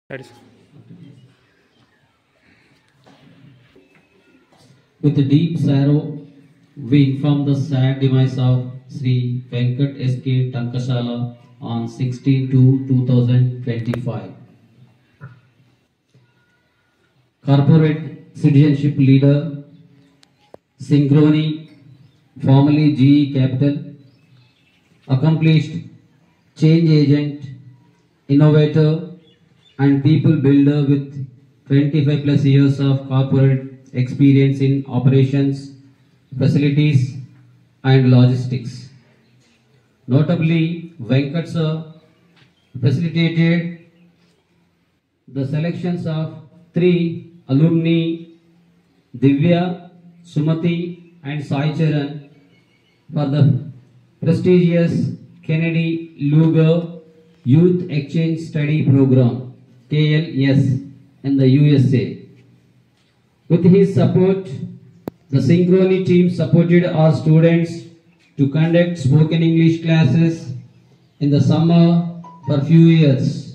That is With deep sorrow, we inform the sad demise of Sri Venkat S.K. Tankashala on 16/2/2025. Corporate citizenship leader, Synchrony, formerly GE Capital, accomplished change agent, innovator, and people builder with 25 plus years of corporate experience in operations, facilities, and logistics. Notably, Venkat sir facilitated the selections of 3 alumni, Divya, Sumati, and Sai Charan, for the prestigious Kennedy Lugar Youth Exchange Study Program KLS in the USA. With his support, the Synchrony team supported our students to conduct spoken English classes in the summer for few years.